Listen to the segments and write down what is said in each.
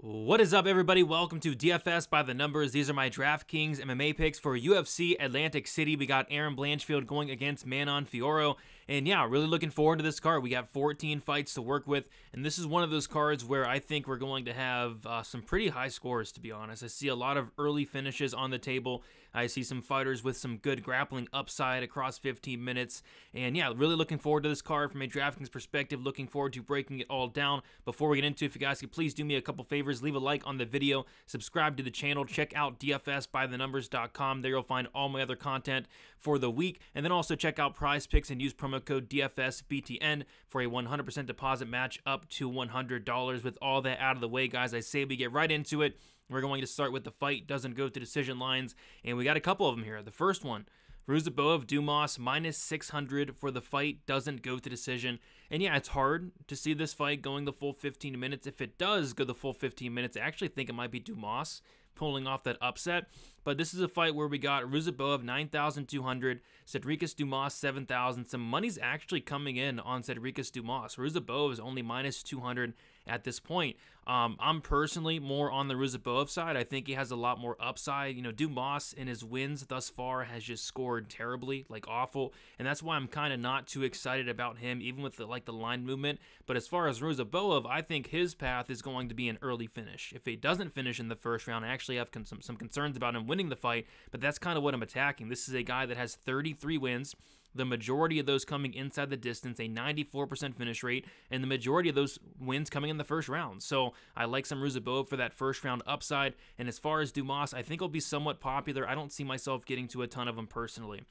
What is up, everybody? Welcome to DFS by the Numbers. These are my Draftkings MMA picks for UFC Atlantic City. We got Aaron Blanchfield going against Manon Fiorot. And yeah, really looking forward to this card. We got 14 fights to work with. And this is one of those cards where I think we're going to have some pretty high scores, to be honest. I see a lot of early finishes on the table. I see some fighters with some good grappling upside across 15 minutes. And yeah, really looking forward to this card from a DraftKings perspective. Looking forward to breaking it all down. Before we get into it, if you guys could please do me a couple favors. Leave a like on the video, subscribe to the channel, check out dfsbythenumbers.com. There you'll find all my other content for the week, and then also check out Prize Picks and use promo code DFSBTN for a 100% deposit match up to $100. With all that out of the way, guys, I say we get right into it. We're going to start with the fight doesn't go to decision lines, and we got a couple of them here. The first one, Ruziboev Dumas minus 600 for the fight, doesn't go to decision. And yeah, it's hard to see this fight going the full 15 minutes. If it does go the full 15 minutes, I actually think it might be Dumas pulling off that upset. But this is a fight where we got Ruziboev 9,200, Cedricus Dumas 7,000. Some money's actually coming in on Cedricus Dumas. Ruziboev is only minus 200 at this point. I'm personally more on the Ruziboev side. I think he has a lot more upside. You know, Dumas in his wins thus far has just scored terribly, like awful, and that's why I'm kind of not too excited about him, even with the line movement. But as far as Ruziboev, I think his path is going to be an early finish. If he doesn't finish in the first round, I actually have some concerns about him winning the fight, but that's kind of what I'm attacking. This is a guy that has 33 wins. The majority of those coming inside the distance, a 94% finish rate, and the majority of those wins coming in the first round. So I like some Ruziboev for that first round upside. And as far as Dumas, I think he'll be somewhat popular. I don't see myself getting to a ton of them personally.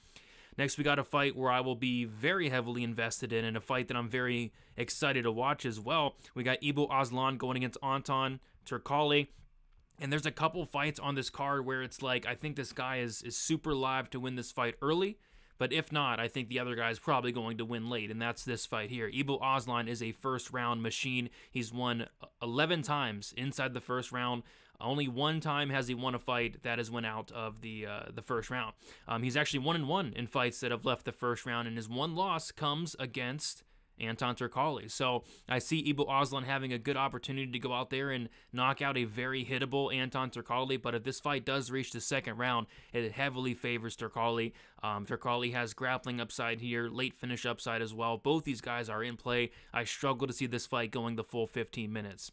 Next, we got a fight where I will be very heavily invested in, and a fight that I'm very excited to watch as well. We got Ibu Aslan going against Anton Turkalj. And there's a couple fights on this card where it's like, I think this guy is super live to win this fight early. But if not, I think the other guy is probably going to win late, and that's this fight here. Ibu Aslan is a first-round machine. He's won 11 times inside the first round. Only one time has he won a fight that has went out of the first round. He's actually 1-1 in fights that have left the first round, and his one loss comes against Anton Turkalj. So I see Ibu Aslan having a good opportunity to go out there and knock out a very hittable Anton Turkalj, but if this fight does reach the second round, it heavily favors Turkalj. Turkalj has grappling upside here, late finish upside as well. Both these guys are in play. I struggle to see this fight going the full 15 minutes.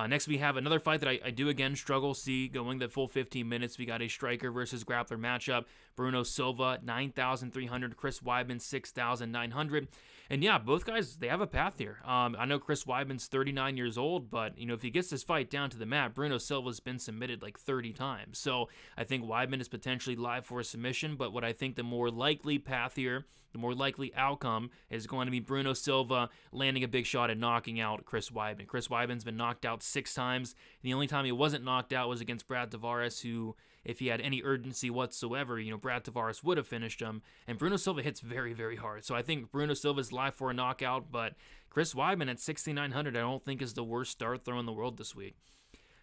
Next, we have another fight that I do again struggle see going the full 15 minutes. We got a striker versus grappler matchup. Bruno Silva, 9,300. Chris Weidman, 6,900. And yeah, both guys, they have a path here. I know Chris Weidman's 39 years old, but you know, if he gets this fight down to the mat, Bruno Silva's been submitted like 30 times. So I think Weidman is potentially live for a submission, but what I think the more likely path here, the more likely outcome is going to be Bruno Silva landing a big shot and knocking out Chris Weidman. Chris Weidman's been knocked out 6 times. The only time he wasn't knocked out was against Brad Tavares, who, if he had any urgency whatsoever, you know, Brad Tavares would have finished him. And Bruno Silva hits very, very hard. So I think Bruno Silva's live for a knockout, but Chris Weidman at 6,900 I don't think is the worst start throw in the world this week.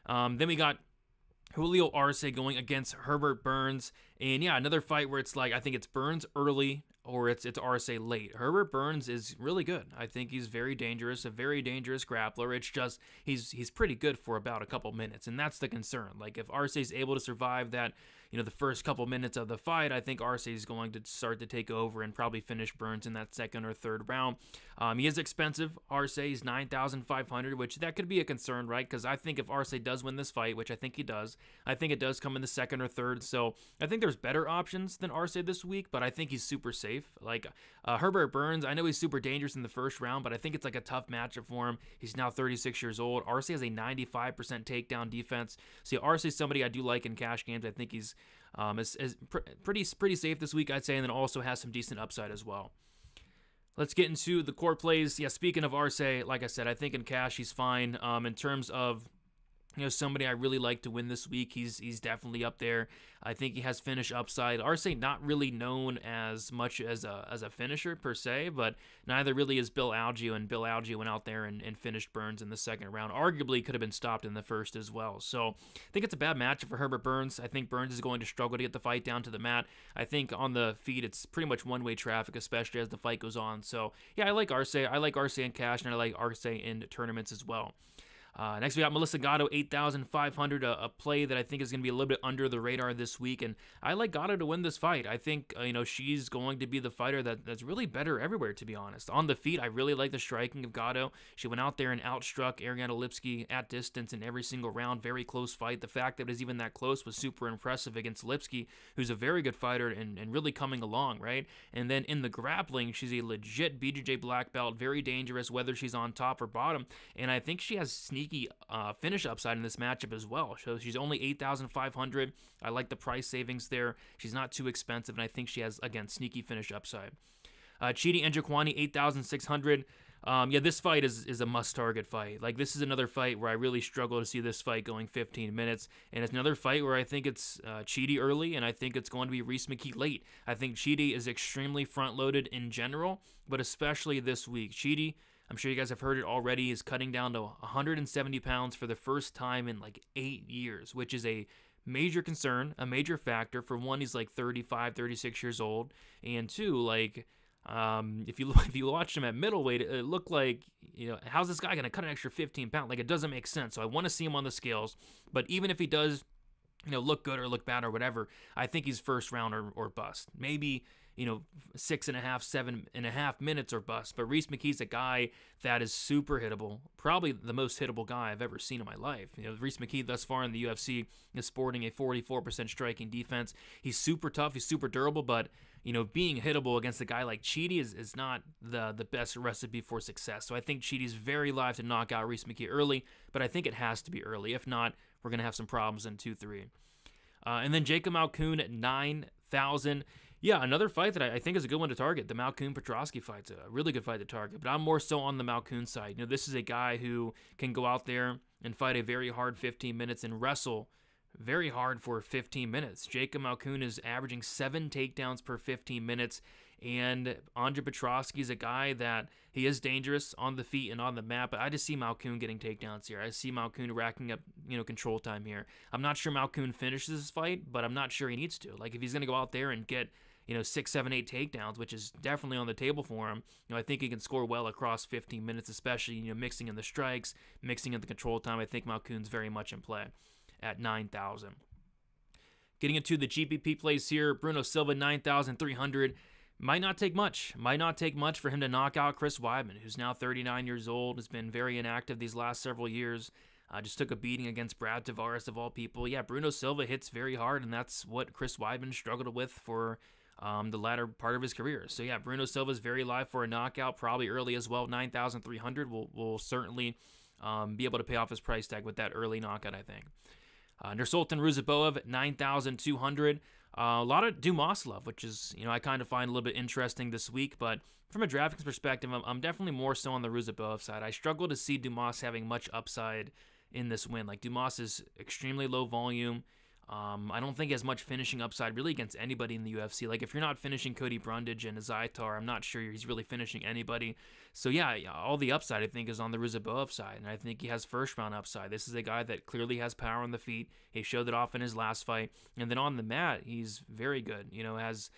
Then we got Julio Arce going against Herbert Burns. And yeah, another fight where it's like, I think it's Burns early or it's Arce late. Herbert Burns is really good. I think he's very dangerous, a very dangerous grappler. It's just he's pretty good for about a couple minutes, and that's the concern. Like if Arce is able to survive that, you know, the first couple minutes of the fight, I think Arce is going to start to take over and probably finish Burns in that second or third round. He is expensive. Arce is 9,500, which that could be a concern, right? Because I think if Arce does win this fight, which I think he does, I think it does come in the second or third. So I think there's better options than Arce this week, but I think he's super safe. Like Herbert Burns, I know he's super dangerous in the first round, but I think it's like a tough matchup for him. He's now 36 years old. Arce has a 95% takedown defense. So Arce is somebody I do like in cash games. I think he's pretty safe this week, I'd say, and then also has some decent upside as well. Let's get into the core plays. Yeah, speaking of Arce, like I said, I think in cash he's fine. In terms of, you know, somebody I really like to win this week, he's definitely up there. I think he has finish upside. Arce not really known as much as a finisher per se, but neither really is Bill Algeo, and Bill Algeo went out there and finished Burns in the second round. Arguably could have been stopped in the first as well. So I think it's a bad matchup for Herbert Burns. I think Burns is going to struggle to get the fight down to the mat. I think on the feed it's pretty much one-way traffic, especially as the fight goes on. So yeah, I like Arce. I like Arce in cash, and I like Arce in tournaments as well. Next, we got Melissa Gatto, 8,500, a play that I think is going to be a little bit under the radar this week. And I like Gatto to win this fight. I think, she's going to be the fighter that's really better everywhere, to be honest. On the feet, I really like the striking of Gatto. She went out there and outstruck Ariane Lipski at distance in every single round. Very close fight. The fact that it was even that close was super impressive against Lipski, who's a very good fighter and really coming along, right? And then in the grappling, she's a legit BJJ black belt, very dangerous, whether she's on top or bottom. And I think she has sneaky finish upside in this matchup as well. So she's only 8,500. I like the price savings there. She's not too expensive, and I think she has, again, sneaky finish upside. Chidi Njokwani, 8,600. This fight is a must-target fight. Like, this is another fight where I really struggle to see this fight going 15 minutes, and it's another fight where I think it's Chidi early, and I think it's going to be Reese McKee late. I think Chidi is extremely front-loaded in general, but especially this week. Chidi, I'm sure you guys have heard it already, is cutting down to 170 pounds for the first time in like 8 years, which is a major concern, a major factor. For one, he's like 35, 36 years old, and two, like, if you watch him at middleweight, it looked like, how's this guy going to cut an extra 15 pounds? Like, it doesn't make sense. So I want to see him on the scales, but even if he does, look good or look bad or whatever, I think he's first round or bust. Maybe 6.5, 7.5 minutes or bust. But Reese McKee's a guy that is super hittable, probably the most hittable guy I've ever seen in my life. Reese McKee thus far in the UFC is sporting a 44% striking defense. He's super tough, he's super durable, but being hittable against a guy like Chidi is not the best recipe for success. So I think Chidi's very live to knock out Reese McKee early, but I think it has to be early. If not, we're going to have some problems in 2-3. And then Jacob Malkoun at 9,000. Yeah, another fight that I think is a good one to target. The Malkoun-Petrosky fight's a really good fight to target, but I'm more so on the Malkoun side. This is a guy who can go out there and fight a very hard 15 minutes and wrestle very hard for 15 minutes. Jacob Malkoun is averaging 7 takedowns per 15 minutes, and Andre Petrosky is a guy that he is dangerous on the feet and on the mat, but I just see Malkoun getting takedowns here. I see Malkoun racking up, control time here. I'm not sure Malkoun finishes this fight, but I'm not sure he needs to. Like, if he's going to go out there and get 6, 7, 8 takedowns, which is definitely on the table for him. I think he can score well across 15 minutes, especially, mixing in the strikes, mixing in the control time. I think Malkoun's very much in play at 9,000. Getting into the GPP plays here, Bruno Silva, 9,300. Might not take much. Might not take much for him to knock out Chris Weidman, who's now 39 years old, has been very inactive these last several years. Just took a beating against Brad Tavares, of all people. Yeah, Bruno Silva hits very hard, and that's what Chris Weidman struggled with for the latter part of his career. So yeah, Bruno Silva is very live for a knockout, probably early as well. 9,300 will certainly be able to pay off his price tag with that early knockout, I think. Nursultan Ruziboev at 9,200. A lot of Dumas love, which is, I kind of find a little bit interesting this week, but from a Draftkings perspective, I'm definitely more so on the Ruziboev side. I struggle to see Dumas having much upside in this win. Like, Dumas is extremely low volume. I don't think he has much finishing upside really against anybody in the UFC. Like, if you're not finishing Cody Brundage and Zaitar, I'm not sure he's really finishing anybody. So yeah, all the upside I think is on the Ruziboev side, and I think he has first round upside. This is a guy that clearly has power on the feet. He showed it off in his last fight, and then on the mat, he's very good. Has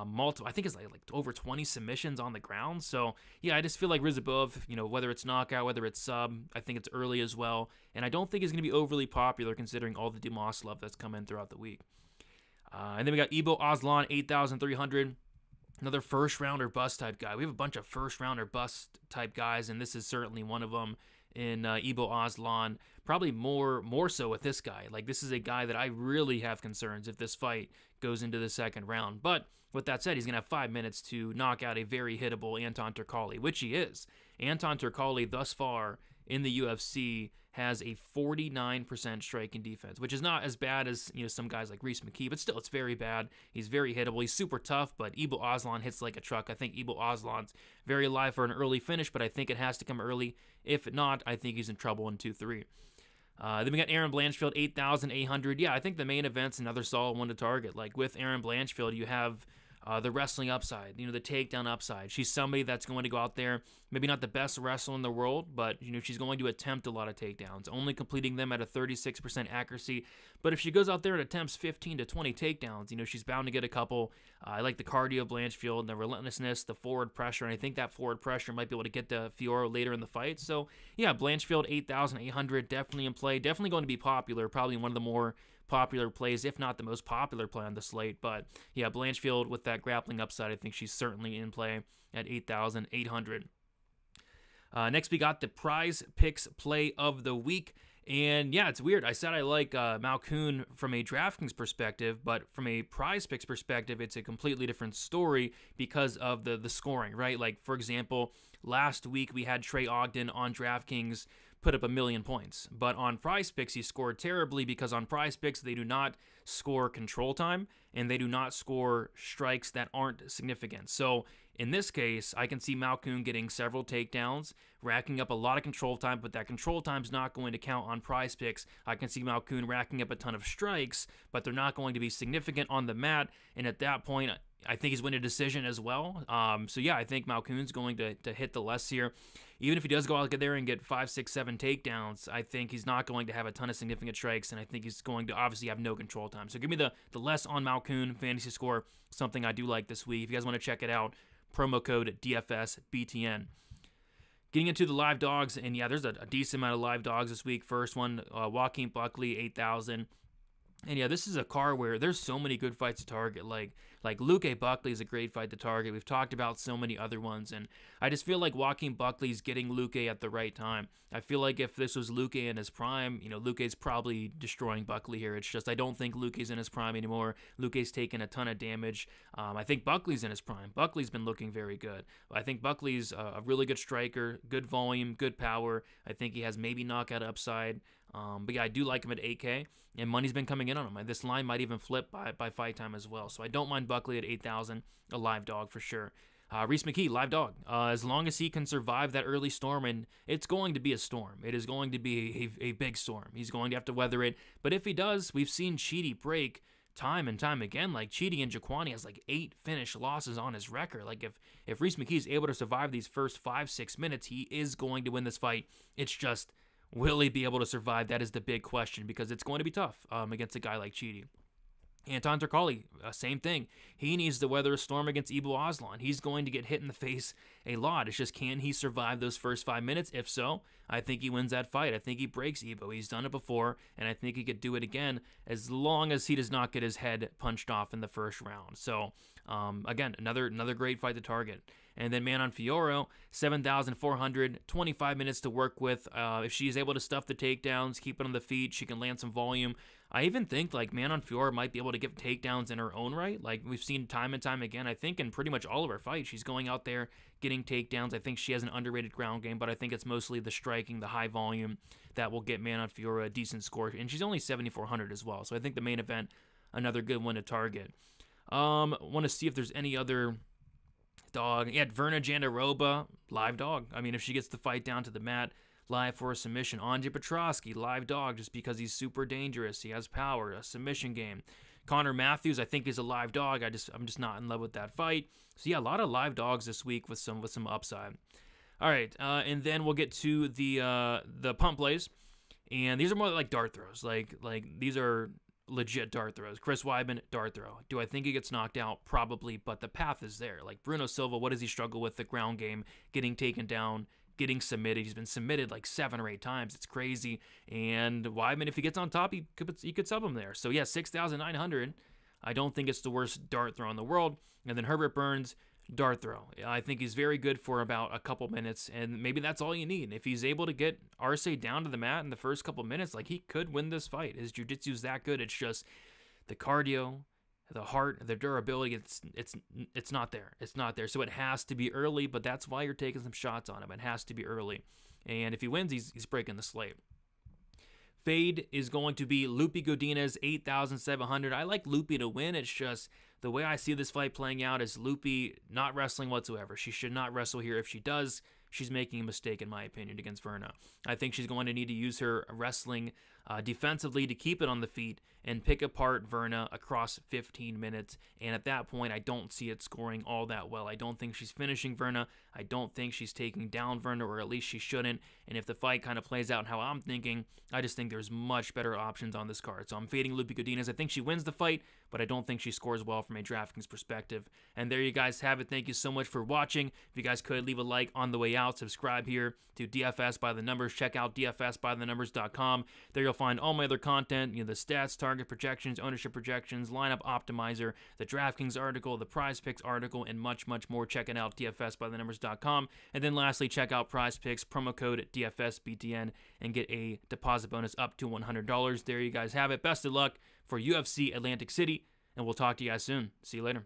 multiple, I think it's like over 20 submissions on the ground. So yeah, I just feel like Ruziboev, whether it's knockout, whether it's sub, I think it's early as well. And I don't think he's going to be overly popular considering all the Dumas love that's come in throughout the week. And then we got Ibo Aslan, 8,300. Another first rounder bust type guy. We have a bunch of first rounder bust type guys, and this is certainly one of them in Ibo Aslan. Probably more so with this guy. Like, this is a guy that I really have concerns if this fight goes into the second round. But with that said, he's going to have 5 minutes to knock out a very hittable Anton Turkalj, which he is. Anton Turkalj thus far in the UFC has a 49% striking defense, which is not as bad as some guys like Reese McKee, but still it's very bad. He's very hittable. He's super tough, but Ibo Aslan hits like a truck. I think Ibo Aslan's very live for an early finish, but I think it has to come early. If not, I think he's in trouble in 2-3. Then we got Aaron Blanchfield, 8,800. Yeah, I think the main event's another solid one to target. Like, with Aaron Blanchfield, you have the wrestling upside, the takedown upside. She's somebody that's going to go out there, maybe not the best wrestler in the world, but she's going to attempt a lot of takedowns, only completing them at a 36% accuracy. But if she goes out there and attempts 15 to 20 takedowns, she's bound to get a couple. I like the cardio of Blanchfield, the relentlessness, the forward pressure, and I think that forward pressure might be able to get to Fiorot later in the fight. So yeah, Blanchfield 8,800, definitely in play, definitely going to be popular, probably one of the more popular plays, if not the most popular play on the slate. But yeah, Blanchfield with that grappling upside, I think she's certainly in play at 8,800. Next, we got the Prize Picks play of the week. And yeah, it's weird. I said I like Malkoun from a DraftKings perspective, but from a Prize Picks perspective, it's a completely different story because of the scoring, right? Like, for example, last week we had Trey Ogden on DraftKings put up 1 million points, but on Prize Picks he scored terribly because on Prize Picks they do not score control time and they do not score strikes that aren't significant. So in this case, I can see Malkoun getting several takedowns, racking up a lot of control time, but that control time is not going to count on Prize Picks. I can see Malkoun racking up a ton of strikes, but they're not going to be significant on the mat, and at that point, I think he's winning a decision as well. So yeah, I think Malkoun's going to hit the less here. Even if he does go out there and get 5, 6, 7 takedowns, I think he's not going to have a ton of significant strikes, and I think he's going to obviously have no control time. So give me the less on Malkoun fantasy score, something I do like this week. If you guys want to check it out, promo code DFSBTN. Getting into the live dogs, and yeah, there's a decent amount of live dogs this week. First one, Joaquin Buckley, 8,000. And yeah, this is a card where there's so many good fights to target. Like Luque Buckley is a great fight to target. We've talked about so many other ones, and I just feel like Joaquin Buckley's getting Luque at the right time. I feel like if this was Luque in his prime, Luque's probably destroying Buckley here. It's just I don't think Luque's in his prime anymore. Luque's taken a ton of damage. I think Buckley's in his prime. Buckley's been looking very good. I think Buckley's a really good striker, good volume, good power. I think he has maybe knockout upside. But yeah, I do like him at 8K, and money's been coming in on him. This line might even flip by fight time as well. So I don't mind Buckley at 8,000, a live dog for sure. Reese McKee, live dog. As long as he can survive that early storm, and it's going to be a storm. It is going to be a big storm. He's going to have to weather it. But if he does, we've seen Cheaty break time and time again. Like Cheaty and Jaquani has like 8 finish losses on his record. Like if Reese McKee is able to survive these first 5-6 minutes, he is going to win this fight. It's just, will he be able to survive? That is the big question, because it's going to be tough against a guy like Cheaty. Anton Turkalj, same thing. He needs to weather a storm against Ibu Aslan. He's going to get hit in the face a lot. It's just, can he survive those first 5 minutes? If so, I think he wins that fight. I think he breaks Ibu. He's done it before, and I think he could do it again as long as he does not get his head punched off in the first round. So, again, another great fight to target. And then Manon Fiorot, 7,400, 25 minutes to work with. If she's able to stuff the takedowns, keep it on the feet, she can land some volume. I even think like Manon Fiorot might be able to give takedowns in her own right. Like we've seen time and time again, I think in pretty much all of her fights, she's going out there getting takedowns. I think she has an underrated ground game, but I think it's mostly the striking, the high volume that will get Manon Fiorot a decent score. And she's only 7,400 as well. So I think the main event, another good one to target. Want to see if there's any other dog. Yeah, Verna Jandiroba, live dog. I mean, if she gets the fight down to the mat, live for a submission. Andre Petrosky, live dog, just because he's super dangerous. He has power, a submission game. Connor Matthews, I think, is a live dog. I'm just not in love with that fight. So yeah, a lot of live dogs this week with some upside. All right, and then we'll get to the pump plays, and these are more like dart throws. Like these are legit dart throws. Chris Weidman, dart throw. Do I think he gets knocked out? Probably, but the path is there. Like Bruno Silva, what does he struggle with? The ground game, getting taken down, getting submitted. He's been submitted like 7 or 8 times. It's crazy. And Weidman, if he gets on top, he could sub him there. So yeah, 6,900. I don't think it's the worst dart throw in the world. And then Herbert Burns, dart throw. I think he's very good for about a couple minutes, and maybe that's all you need. And if he's able to get Arce down to the mat in the first couple minutes, like he could win this fight. His jiu-jitsu is that good. It's just the cardio, the heart, the durability, it's not there. It's not there. So it has to be early, but that's why you're taking some shots on him. It has to be early. And if he wins, he's breaking the slate. Fade is going to be Lupi Godinez, 8,700. I like Lupi to win. It's just the way I see this fight playing out is Lupi not wrestling whatsoever. She should not wrestle here. If she does, she's making a mistake, in my opinion, against Verna. I think she's going to need to use her wrestling defensively to keep it on the feet and pick apart Verna across 15 minutes. And at that point, I don't see it scoring all that well. I don't think she's finishing Verna. I don't think she's taking down Verna, or at least she shouldn't. And if the fight kind of plays out how I'm thinking, I just think there's much better options on this card. So I'm fading Lupi Godinez. I think she wins the fight, but I don't think she scores well from a DraftKings perspective. And there you guys have it. Thank you so much for watching. If you guys could, leave a like on the way out. Subscribe here to DFS by the Numbers. Check out dfsbythenumbers.com. There you'll find all my other content, the stats, target projections, ownership projections, lineup optimizer, the DraftKings article, the Prize Picks article, and much, much more. Check it out, dfsbythenumbers.com. And then lastly, check out Prize Picks, promo code DFSBTN, and get a deposit bonus up to $100. There you guys have it. Best of luck for UFC Atlantic City, and we'll talk to you guys soon. See you later.